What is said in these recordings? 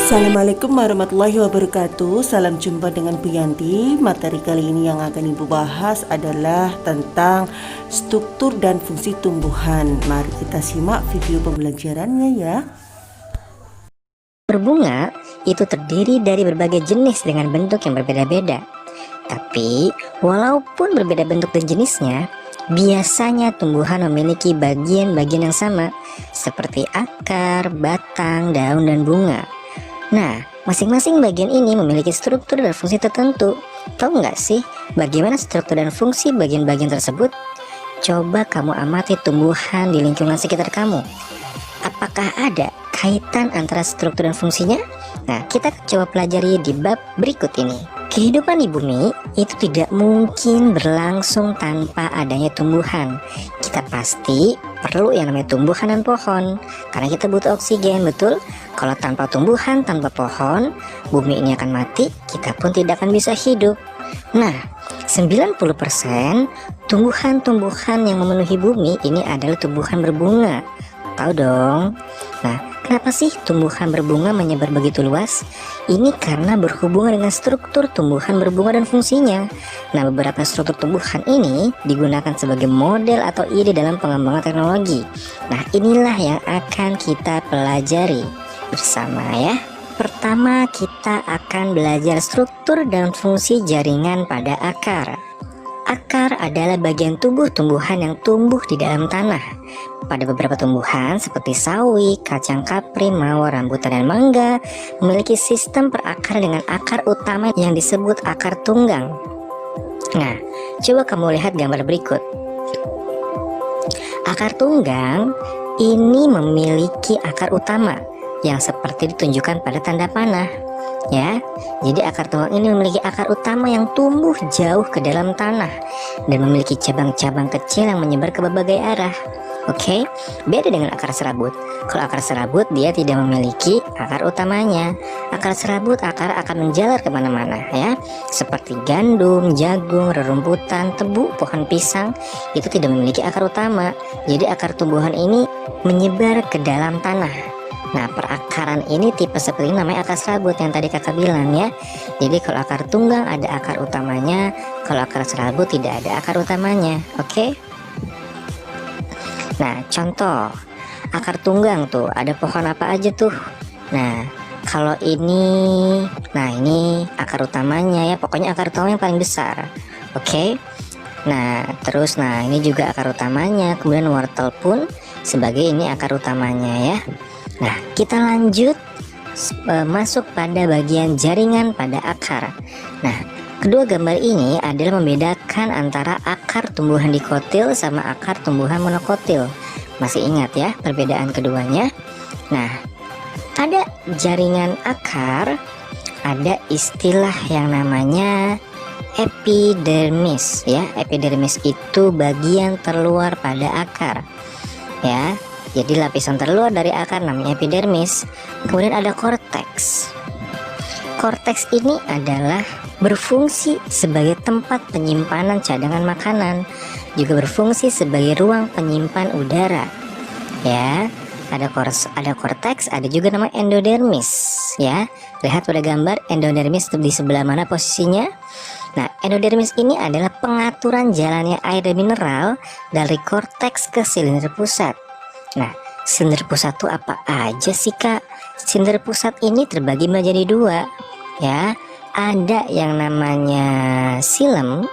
Assalamualaikum warahmatullahi wabarakatuh. Salam jumpa dengan Bu Yanti. Materi kali ini yang akan Ibu bahas adalah tentang struktur dan fungsi tumbuhan. Mari kita simak video pembelajarannya ya. Berbunga itu terdiri dari berbagai jenis dengan bentuk yang berbeda-beda. Tapi walaupun berbeda bentuk dan jenisnya, biasanya tumbuhan memiliki bagian-bagian yang sama, seperti akar, batang, daun, dan bunga. Nah, masing-masing bagian ini memiliki struktur dan fungsi tertentu. Tahu nggak sih bagaimana struktur dan fungsi bagian-bagian tersebut? Coba kamu amati tumbuhan di lingkungan sekitar kamu. Apakah ada kaitan antara struktur dan fungsinya? Nah, kita coba pelajari di bab berikut ini. Kehidupan di bumi itu tidak mungkin berlangsung tanpa adanya tumbuhan. Kita pasti perlu yang namanya tumbuhan dan pohon, karena kita butuh oksigen, betul? Kalau tanpa tumbuhan, tanpa pohon, bumi ini akan mati, kita pun tidak akan bisa hidup. Nah, 90% tumbuhan-tumbuhan yang memenuhi bumi ini adalah tumbuhan berbunga. Tahu dong? Nah, kenapa sih tumbuhan berbunga menyebar begitu luas? Ini karena berhubungan dengan struktur tumbuhan berbunga dan fungsinya. Nah, beberapa struktur tumbuhan ini digunakan sebagai model atau ide dalam pengembangan teknologi. Nah, inilah yang akan kita pelajari bersama ya. Pertama, kita akan belajar struktur dan fungsi jaringan pada akar. Akar adalah bagian tubuh tumbuhan yang tumbuh di dalam tanah. Pada beberapa tumbuhan seperti sawi, kacang kapri, mawar, rambutan, dan mangga memiliki sistem perakar dengan akar utama yang disebut akar tunggang. Nah, coba kamu lihat gambar berikut. Akar tunggang ini memiliki akar utama yang seperti ditunjukkan pada tanda panah. Ya, jadi akar tunggang ini memiliki akar utama yang tumbuh jauh ke dalam tanah dan memiliki cabang-cabang kecil yang menyebar ke berbagai arah. Oke, beda dengan akar serabut. Kalau akar serabut dia tidak memiliki akar utamanya. Akar serabut akan menjalar kemana-mana ya, seperti gandum, jagung, rerumputan, tebu, pohon pisang itu tidak memiliki akar utama. Jadi akar tumbuhan ini menyebar ke dalam tanah. Nah, perakaran ini tipe seperti ini namanya akar serabut yang tadi kakak bilang ya. Jadi kalau akar tunggang ada akar utamanya, kalau akar serabut tidak ada akar utamanya. Oke? Nah, contoh akar tunggang tuh ada pohon apa aja tuh. Nah, kalau ini, nah ini akar utamanya ya, pokoknya akar utama yang paling besar. Oke? Nah, terus nah ini juga akar utamanya, kemudian wortel pun sebagai ini akar utamanya ya. Nah, kita lanjut masuk pada bagian jaringan pada akar. Nah, kedua gambar ini adalah membedakan antara akar tumbuhan dikotil sama akar tumbuhan monokotil. Masih ingat ya perbedaan keduanya? Nah, ada jaringan akar, ada istilah yang namanya epidermis ya. Epidermis itu bagian terluar pada akar ya. Jadi lapisan terluar dari akar namanya epidermis. Kemudian ada korteks. Korteks ini adalah berfungsi sebagai tempat penyimpanan cadangan makanan, juga berfungsi sebagai ruang penyimpan udara. Ya, ada korteks, ada juga nama endodermis. Ya, lihat pada gambar endodermis di sebelah mana posisinya. Nah, endodermis ini adalah pengaturan jalannya air dan mineral dari korteks ke silinder pusat. Nah, silinder pusat itu apa aja sih kak? Silinder pusat ini terbagi menjadi dua ya. Ada yang namanya xilem,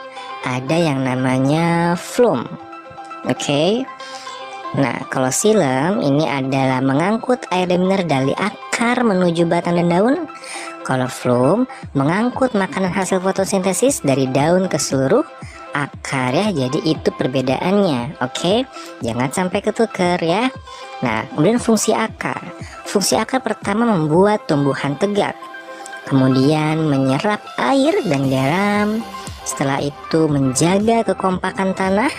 ada yang namanya phloem. Oke. Nah, kalau xilem ini adalah mengangkut air dan mineral dari akar menuju batang dan daun. Kalau phloem mengangkut makanan hasil fotosintesis dari daun ke seluruh akar ya. Jadi itu perbedaannya. Oke, jangan sampai ketuker ya. Nah, kemudian fungsi akar. Fungsi akar pertama membuat tumbuhan tegak, kemudian menyerap air dan garam, setelah itu menjaga kekompakan tanah,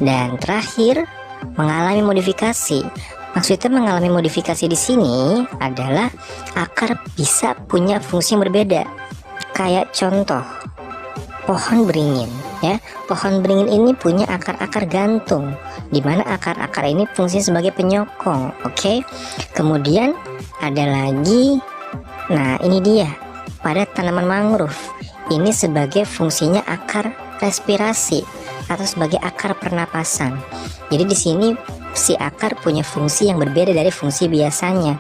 dan terakhir mengalami modifikasi. Maksudnya mengalami modifikasi di sini adalah akar bisa punya fungsi yang berbeda. Kayak contoh pohon beringin ya. Pohon beringin ini punya akar-akar gantung, di mana akar-akar ini fungsinya sebagai penyokong. Oke. Kemudian ada lagi Nah, ini dia pada tanaman mangrove. Ini sebagai fungsinya akar respirasi atau sebagai akar pernapasan. Jadi di sini si akar punya fungsi yang berbeda dari fungsi biasanya,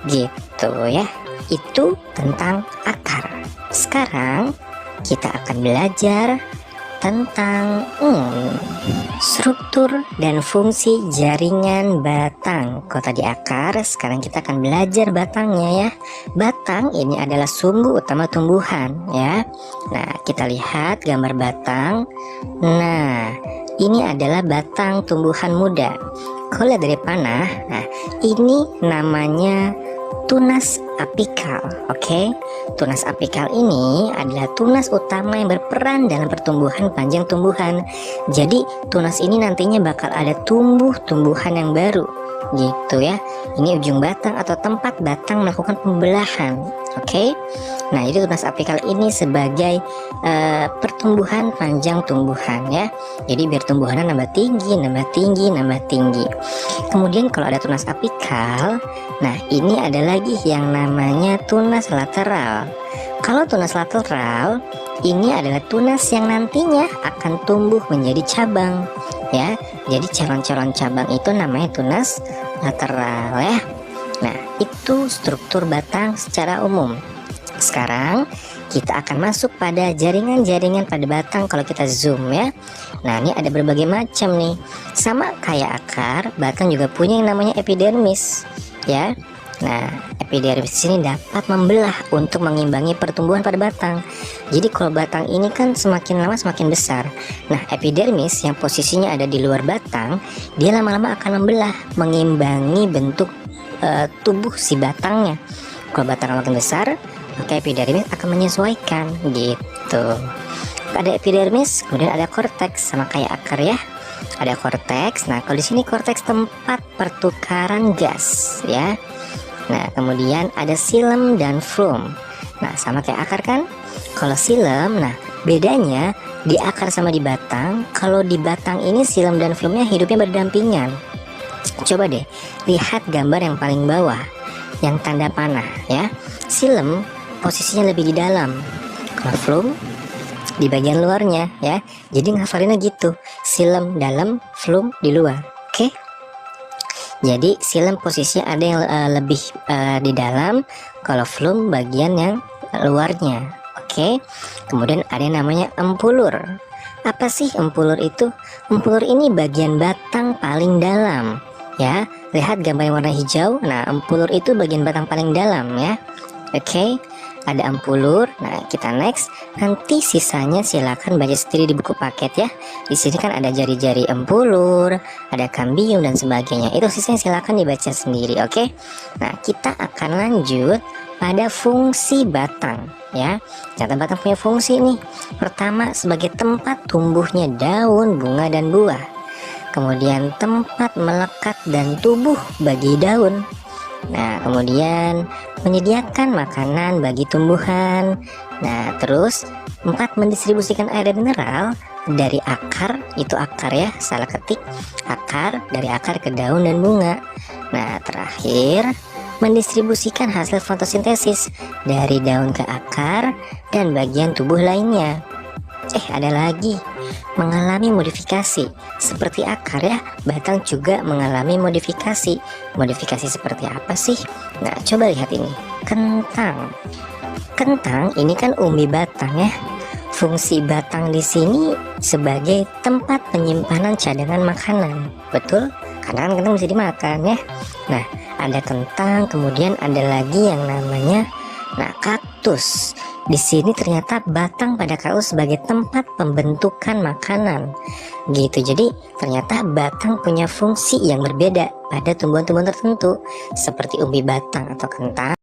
gitu ya. Itu tentang akar. Sekarang kita akan belajar tentang struktur dan fungsi jaringan batang. Kalau tadi akar, sekarang kita akan belajar batangnya ya. Batang ini adalah sumbu utama tumbuhan ya. Nah, kita lihat gambar batang. Nah, ini adalah batang tumbuhan muda. Kalau lihat dari panah, nah ini namanya tunas apikal. Oke, tunas apikal ini adalah tunas utama yang berperan dalam pertumbuhan panjang tumbuhan. Jadi tunas ini nantinya bakal ada tumbuhan yang baru, gitu ya. Ini ujung batang atau tempat batang melakukan pembelahan. Oke, nah jadi tunas apikal ini sebagai pertumbuhan panjang tumbuhan ya. Jadi biar tumbuhannya nambah tinggi, nambah tinggi, nambah tinggi. Kemudian kalau ada tunas apikal, nah ini ada lagi yang namanya tunas lateral. Kalau tunas lateral ini adalah tunas yang nantinya akan tumbuh menjadi cabang ya. Jadi calon-calon cabang itu namanya tunas lateral ya. Nah, itu struktur batang secara umum. Sekarang kita akan masuk pada jaringan-jaringan pada batang kalau kita zoom ya. Nah, ini ada berbagai macam nih. Sama kayak akar, batang juga punya yang namanya epidermis ya. Nah, epidermis ini dapat membelah untuk mengimbangi pertumbuhan pada batang. Jadi kalau batang ini kan semakin lama semakin besar. Nah, epidermis yang posisinya ada di luar batang, dia lama-lama akan membelah, mengimbangi bentuk tubuh si batangnya. Kalau batang makin besar, maka epidermis akan menyesuaikan gitu. Ada epidermis, kemudian ada korteks, sama kayak akar ya. Ada korteks. Nah, kalau di sini korteks tempat pertukaran gas ya. Nah, kemudian ada xilem dan phloem. Nah, sama kayak akar kan? Kalau xilem, nah bedanya di akar sama di batang. Kalau di batang ini xilem dan phloemnya hidupnya berdampingan. Coba deh lihat gambar yang paling bawah, yang tanda panah ya. Xilem posisinya lebih di dalam, kalau phloem di bagian luarnya ya. Jadi ngafalinnya gitu, xilem dalam, phloem di luar. Oke. Jadi xilem posisinya ada yang lebih di dalam, kalau phloem bagian yang luarnya. Oke. Kemudian ada yang namanya empulur. Apa sih empulur itu? Empulur ini bagian batang paling dalam ya. Lihat gambar yang warna hijau. Nah, empulur itu bagian batang paling dalam ya. Oke, ada empulur. Nah, kita next. Nanti sisanya silakan baca sendiri di buku paket ya. Di sini kan ada jari-jari empulur, ada kambium dan sebagainya. Itu sisanya silakan dibaca sendiri. Oke. Nah, kita akan lanjut pada fungsi batang ya. Ternyata batang punya fungsi nih. Pertama, sebagai tempat tumbuhnya daun, bunga dan buah. Kemudian tempat melekat dan tubuh bagi daun. Nah, kemudian menyediakan makanan bagi tumbuhan. Nah, terus 4, mendistribusikan air dan mineral dari akar, itu akar ya, salah ketik, akar, dari akar ke daun dan bunga. Nah, terakhir mendistribusikan hasil fotosintesis dari daun ke akar dan bagian tubuh lainnya. Ada lagi, mengalami modifikasi seperti akar ya. Batang juga mengalami modifikasi. Modifikasi seperti apa sih? Nah, coba lihat ini, kentang. Kentang ini kan umbi batang ya. Fungsi batang di sini sebagai tempat penyimpanan cadangan makanan. Betul? Karena kan kentang bisa dimakan ya. Nah, ada kentang, kemudian ada lagi yang namanya kaktus. Di sini ternyata batang pada kaktus sebagai tempat pembentukan makanan. Gitu. Jadi ternyata batang punya fungsi yang berbeda pada tumbuhan-tumbuhan tertentu. Seperti umbi batang atau kentang